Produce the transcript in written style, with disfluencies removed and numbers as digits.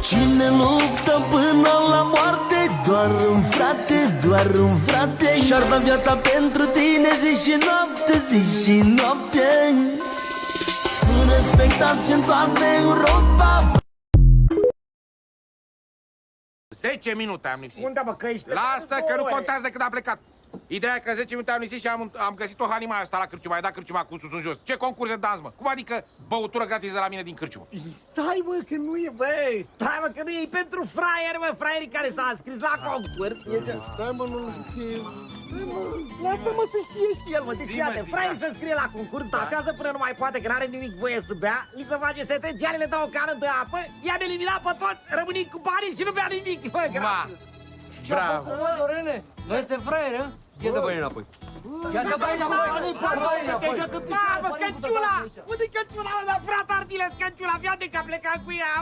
Cine luptă până la moarte, doar un frate, doar un frate, și-ar da viața pentru tine zi și noapte, zi și noapte. Sunt respectați în toată Europa. 10 minute am lipsit. Unde, mă, că ești plecat? Lasă că nu contează de când a plecat. Ideea e că 10 minute am lipsit și am găsit o hanima asta la cârciuma. Ai dat cârciuma cu sus în jos. Ce concurs de dans, mă? Cum adică băutură gratis de la mine din cârciumă? Stai, mă, că nu e, bă, stai, mă, că nu e, e pentru fraieri, mă, fraierii care s-a înscris la concurs. Stai, mă, nu știu. Lasă-mă să știe și el, mă, deci Zi, mă, iată, zi, fraier da. se înscrie la concurs, dansează până nu mai poate, că n-are nimic voie să bea, li se face sete, dialele dau o cană de apă, i-am eliminat pe toți, rămânim cu banii și nu bea nimic, bă, Ma, gratis. bravo. Mă, Lorene, noi suntem fraieri, hă? Ia dă banii înapoi. Ia dă banii înapoi. Te joacă, mamă, căciula! Unde-i căciula, mă, frate Ardiles, căciula, fii atent că a plecat cu ea,